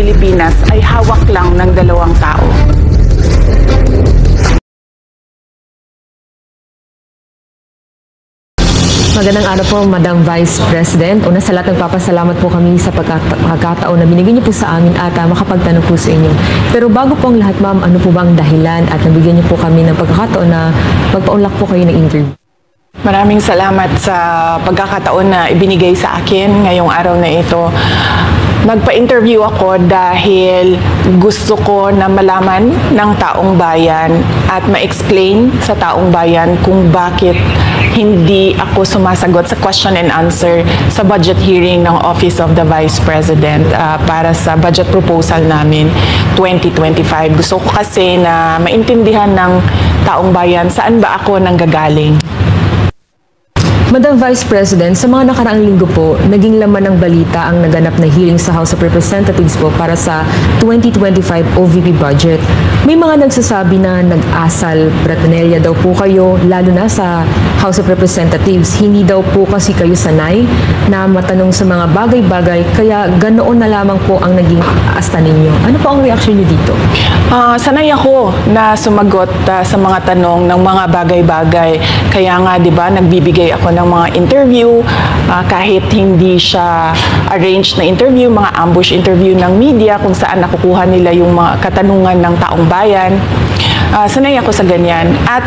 Pilipinas ay hawak lang ng dalawang tao. Magandang araw po, Madam Vice President. Una sa lahat, nagpapasalamat po kami sa pagkakataon na binigyan niyo po sa amin at makapagtanong po sa inyo. Pero bago po ang lahat, ma'am, ano po ba ang dahilan at nabigyan niyo po kami ng pagkakataon na magpaunlak po kayo ng interview? Maraming salamat sa pagkakataon na ibinigay sa akin ngayong araw na ito. Nagpa-interview ako dahil gusto ko na malaman ng taong bayan at ma-explain sa taong bayan kung bakit hindi ako sumasagot sa question and answer sa budget hearing ng Office of the Vice President para sa budget proposal namin 2025. Gusto ko kasi na maintindihan ng taong bayan saan ba ako nanggagaling. Madam Vice President, sa mga nakaraang linggo po, naging laman ng balita ang naganap na hearing sa House of Representatives po para sa 2025 OVP budget. May mga nagsasabi na nag-asal Bratanella daw po kayo, lalo na sa House of Representatives. Hindi daw po kasi kayo sanay na matanong sa mga bagay-bagay, kaya ganoon na lamang po ang naging asta ninyo. Ano po ang reaction niyo dito? Sanay ako na sumagot sa mga tanong ng mga bagay-bagay. Kaya nga, di ba, nagbibigay ako ng mga interview, kahit hindi siya arranged na interview, mga ambush interview ng media kung saan nakukuha nila yung mga katanungan ng taong bayan. Sanay ako sa ganyan at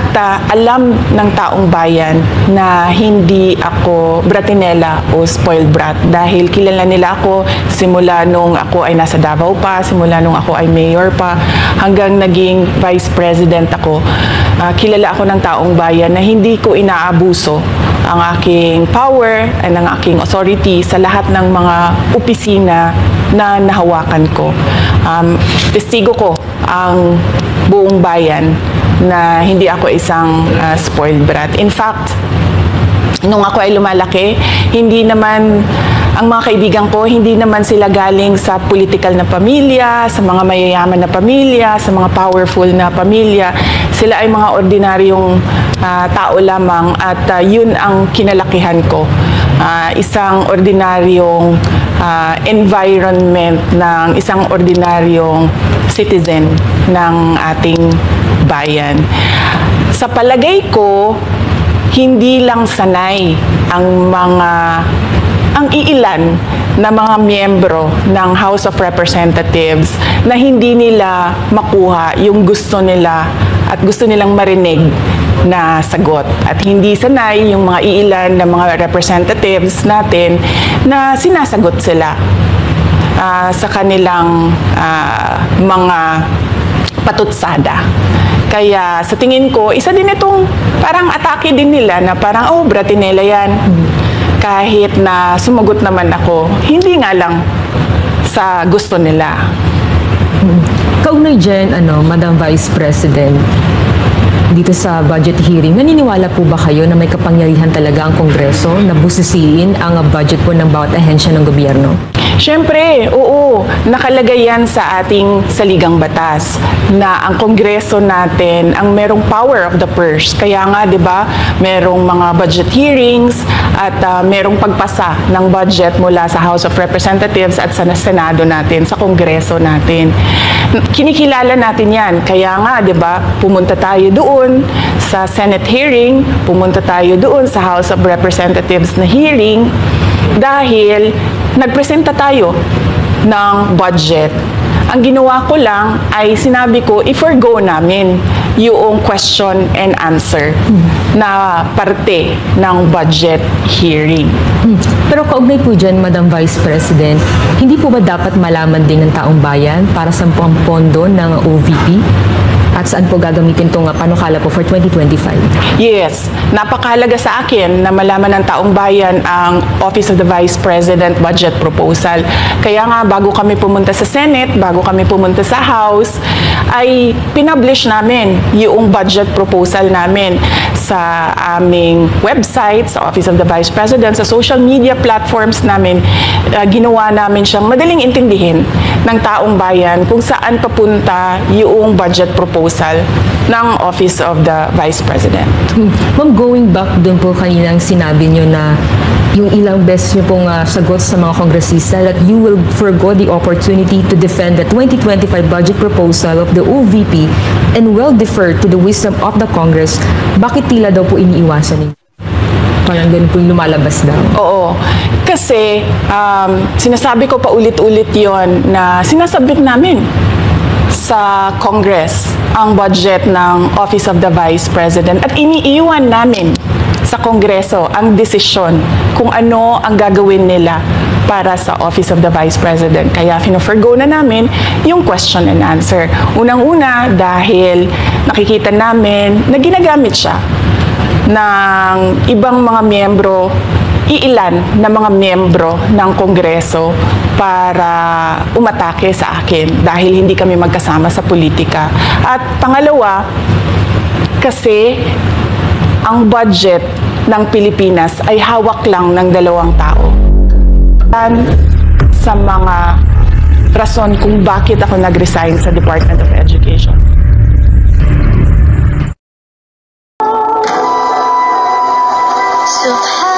alam ng taong bayan na hindi ako Bratinella o spoiled brat dahil kilala nila ako simula nung ako ay nasa Davao pa, simula nung ako ay mayor pa, hanggang naging vice president ako. Kilala ako ng taong bayan na hindi ko inaabuso ang aking power at ang aking authority sa lahat ng mga opisina na nahawakan ko. Testigo ko ang buong bayan na hindi ako isang spoiled brat. In fact, nung ako ay lumalaki, hindi naman ang mga kaibigan ko, hindi naman sila galing sa political na pamilya, sa mga mayayaman na pamilya, sa mga powerful na pamilya. Sila ay mga ordinaryong tao lamang at yun ang kinalakihan ko. Isang ordinaryong environment ng isang ordinaryong citizen ng ating bayan. Sa palagay ko, hindi lang sanay ang iilan na mga miyembro ng House of Representatives na hindi nila makuha yung gusto nila at gusto nilang marinig na sagot. At hindi sanay yung mga iilan na mga representatives natin na sinasagot sila sa kanilang mga patutsada. Kaya sa tingin ko, isa din itong parang atake din nila na parang, oh, Bratinella yan. Kahit na sumagot naman ako, hindi nga lang sa gusto nila. Kaugnay dyan, Madam Vice President, dito sa budget hearing, naniniwala po ba kayo na may kapangyarihan talaga ang Kongreso na busisiin ang budget po ng bawat ahensya ng gobyerno? Siyempre, oo, nakalagay yan sa ating saligang batas na ang Kongreso natin ang merong power of the purse. Kaya nga, di ba, merong mga budget hearings at merong pagpasa ng budget mula sa House of Representatives at sa Senado natin, sa Kongreso natin. Kinikilala natin yan. Kaya nga, di ba, pumunta tayo doon sa Senate hearing, pumunta tayo doon sa House of Representatives na hearing dahil nagpresenta tayo ng budget. Ang ginawa ko lang ay sinabi ko, i-forgo namin yung question and answer na parte ng budget hearing. Pero kaugnay po dyan, Madam Vice President, hindi po ba dapat malaman din ng taong bayan para sa pondo ng OVP? At saan po gagamitin itong panukala po for 2025? Yes, napakahalaga sa akin na malaman ng taong bayan ang Office of the Vice President budget proposal. Kaya nga, bago kami pumunta sa Senate, bago kami pumunta sa House, ay pinublish namin yung budget proposal namin sa aming website, sa Office of the Vice President, sa social media platforms namin. Ginawa namin siyang madaling intindihin ng taong bayan kung saan papunta yung budget proposal ng Office of the Vice President. Ma'am, going back dun po kaninang sinabi nyo na yung ilang beses nyo pong sagot sa mga kongresista that you will forgo the opportunity to defend the 2025 budget proposal of the OVP and will defer to the wisdom of the Congress. Bakit tila daw po iniiwasan ninyo? Parang ganun po yung lumalabas daw. Oo. Kasi sinasabi ko pa ulit-ulit yon na sinasabit namin sa Congress ang budget ng Office of the Vice President at iniiwan namin sa Kongreso ang desisyon kung ano ang gagawin nila para sa Office of the Vice President. Kaya fino-forgo na namin yung question and answer. Unang-una dahil nakikita namin na ginagamit siya ng ibang mga miyembro, iilan na mga miyembro ng Kongreso para umatake sa akin dahil hindi kami magkasama sa politika. At pangalawa, kasi ang budget ng Pilipinas ay hawak lang ng 2 tao. Sa mga rason kung bakit ako nag-resign sa Department of Education. So